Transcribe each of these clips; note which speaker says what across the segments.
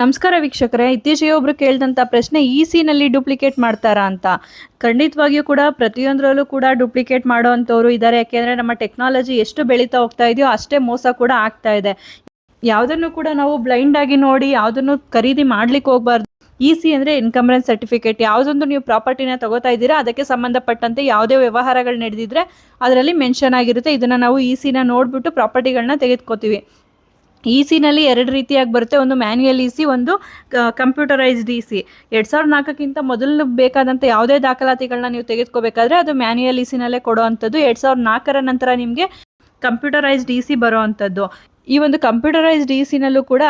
Speaker 1: ನಮಸ್ಕಾರ ವೀಕ್ಷಕರೇ, ಇತ್ತೀಚೆಗೆ ಒಬ್ರು ಕೇಳಿದಂತ ಪ್ರಶ್ನೆ ಇ ನಲ್ಲಿ ಡೂಪ್ಲಿಕೇಟ್ ಮಾಡ್ತಾರಾ ಅಂತ. ಖಂಡಿತವಾಗಿಯೂ ಕೂಡ ಪ್ರತಿಯೊಂದರಲ್ಲೂ ಕೂಡ ಡೂಪ್ಲಿಕೇಟ್ ಮಾಡುವಂತವ್ರು ಇದ್ದಾರೆ. ಯಾಕೆಂದ್ರೆ ನಮ್ಮ ಟೆಕ್ನಾಲಜಿ ಎಷ್ಟು ಬೆಳೀತಾ ಹೋಗ್ತಾ ಇದೆಯೋ ಅಷ್ಟೇ ಮೋಸ ಕೂಡ ಆಗ್ತಾ ಇದೆ. ಯಾವುದನ್ನು ಕೂಡ ನಾವು ಬ್ಲೈಂಡ್ ಆಗಿ ನೋಡಿ ಯಾವುದನ್ನು ಖರೀದಿ ಮಾಡ್ಲಿಕ್ಕೆ ಹೋಗ್ಬಾರ್ದು. ಇ ಅಂದ್ರೆ ಇನ್ಕಂಬರೆನ್ಸ್ ಸರ್ಟಿಫಿಕೇಟ್. ಯಾವುದೊಂದು ನೀವು ಪ್ರಾಪರ್ಟಿನ ತಗೋತಾ ಇದ್ದೀರಾ ಅದಕ್ಕೆ ಸಂಬಂಧಪಟ್ಟಂತೆ ಯಾವುದೇ ವ್ಯವಹಾರಗಳು ನಡೆದಿದ್ರೆ ಅದರಲ್ಲಿ ಮೆನ್ಷನ್ ಆಗಿರುತ್ತೆ. ಇದನ್ನ ನಾವು ನ ನೋಡ್ಬಿಟ್ಟು ಪ್ರಾಪರ್ಟಿಗಳನ್ನ ತೆಗೆದುಕೋತೀವಿ. ನಲ್ಲಿ 2 ರೀತಿಯಾಗಿ ಬರುತ್ತೆ. ಒಂದು ಮ್ಯಾನ್ಯುಯಲ್ ಒಂದು ಕಂಪ್ಯೂಟರೈಸ್ಡ್ 2004ಕ್ಕಿಂತ ಮೊದಲು ಬೇಕಾದಂಥ ಯಾವುದೇ ದಾಖಲಾತಿಗಳನ್ನ ನೀವು ತೆಗೆದುಕೋಬೇಕಾದ್ರೆ ಅದು ಮ್ಯಾನ್ಯುಯಲ್ ನಲ್ಲೇ ಕೊಡುವಂಥದ್ದು. 2004ರ ನಂತರ ನಿಮಗೆ ಕಂಪ್ಯೂಟರೈಸ್ಡ್ ಬರೋ ಅಂಥದ್ದು. ಈ ಒಂದು ಕಂಪ್ಯೂಟರೈಸ್ಡ್ ನಲ್ಲೂ ಕೂಡ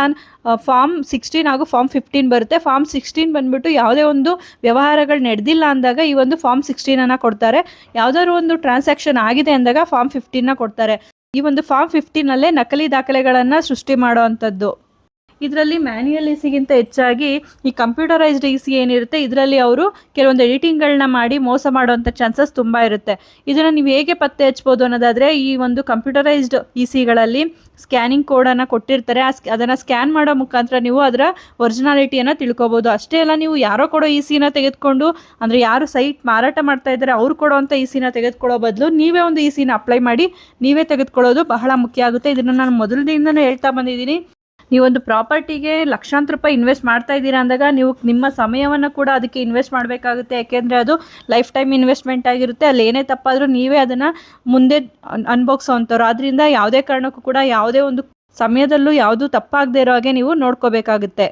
Speaker 1: ಫಾರ್ಮ್ 16 ಹಾಗೂ ಫಾರ್ಮ್ 15 ಬರುತ್ತೆ. ಫಾರ್ಮ್ 16 ಬಂದ್ಬಿಟ್ಟು ಯಾವುದೇ ಒಂದು ವ್ಯವಹಾರಗಳು ನಡೆದಿಲ್ಲ ಅಂದಾಗ ಈ ಒಂದು ಫಾರ್ಮ್ 16 ಕೊಡ್ತಾರೆ. ಯಾವ್ದಾದ್ರು ಒಂದು ಟ್ರಾನ್ಸಾಕ್ಷನ್ ಆಗಿದೆ ಅಂದಾಗ ಫಾರ್ಮ್ 15 ಕೊಡ್ತಾರೆ. ಈ ಒಂದು ಫಾರ್ಮ್ 15 ನಕಲಿ ದಾಖಲೆಗಳನ್ನ ಸೃಷ್ಟಿ ಮಾಡುವಂಥದ್ದು. ಇದರಲ್ಲಿ ಮ್ಯಾನ್ಯುಯಲ್ ಗಿಂತ ಹೆಚ್ಚಾಗಿ ಈ ಕಂಪ್ಯೂಟರೈಸ್ಡ್ ಏನಿರುತ್ತೆ ಇದರಲ್ಲಿ ಅವರು ಕೆಲವೊಂದು ಎಡಿಟಿಂಗ್ಗಳನ್ನ ಮಾಡಿ ಮೋಸ ಮಾಡುವಂಥ ಚಾನ್ಸಸ್ ತುಂಬಾ ಇರುತ್ತೆ. ಇದನ್ನ ನೀವು ಹೇಗೆ ಪತ್ತೆ ಹಚ್ಚಬಹುದು ಅನ್ನೋದಾದ್ರೆ ಈ ಒಂದು ಕಂಪ್ಯೂಟರೈಸ್ಡ್ ಗಳಲ್ಲಿ ಸ್ಕ್ಯಾನಿಂಗ್ ಕೋಡ್ ಅನ್ನ ಕೊಟ್ಟಿರ್ತಾರೆ. ಅದನ್ನ ಸ್ಕ್ಯಾನ್ ಮಾಡೋ ಮುಖಾಂತರ ನೀವು ಅದರ ಒರಿಜಿನಾಲಿಟಿಯನ್ನ ತಿಳ್ಕೊಬಹುದು. ಅಷ್ಟೇ ಅಲ್ಲ, ನೀವು ಯಾರೋ ಕೊಡೋ ನ ತೆಗೆದುಕೊಂಡು ಅಂದ್ರೆ ಯಾರು ಸೈಟ್ ಮಾರಾಟ ಮಾಡ್ತಾ ಇದ್ದಾರೆ ಅವ್ರು ಕೊಡುವಂತ ನ ತೆಗೆದುಕೊಳ್ಳೋ ಬದಲು ನೀವೇ ಒಂದು ನ ಅಪ್ಲೈ ಮಾಡಿ ನೀವೇ ತೆಗೆದುಕೊಳ್ಳೋದು ಬಹಳ ಮುಖ್ಯ ಆಗುತ್ತೆ. ಇದನ್ನ ನಾನು ಮೊದಲಿನಿಂದನೂ ಹೇಳ್ತಾ ಬಂದಿದ್ದೀನಿ. ನೀವೊಂದು ಪ್ರಾಪರ್ಟಿಗೆ ಲಕ್ಷಾಂತರ ರೂಪಾಯಿ ಇನ್ವೆಸ್ಟ್ ಮಾಡ್ತಾ ಇದ್ದೀರಾ ಅಂದಾಗ ನೀವು ನಿಮ್ಮ ಸಮಯವನ್ನು ಕೂಡ ಅದಕ್ಕೆ ಇನ್ವೆಸ್ಟ್ ಮಾಡಬೇಕಾಗುತ್ತೆ. ಯಾಕೆಂದರೆ ಅದು ಲೈಫ್ ಟೈಮ್ ಇನ್ವೆಸ್ಟ್ಮೆಂಟ್ ಆಗಿರುತ್ತೆ. ಅಲ್ಲಿ ಏನೇ ತಪ್ಪಾದರೂ ನೀವೇ ಅದನ್ನು ಮುಂದೆ ಅನುಭವಿಸೋವಂಥವ್ರು. ಆದ್ದರಿಂದ ಯಾವುದೇ ಕಾರಣಕ್ಕೂ ಕೂಡ ಯಾವುದೇ ಒಂದು ಸಮಯದಲ್ಲೂ ಯಾವುದು ತಪ್ಪಾಗದೇ ಇರೋ ಹಾಗೆ ನೀವು ನೋಡ್ಕೋಬೇಕಾಗುತ್ತೆ.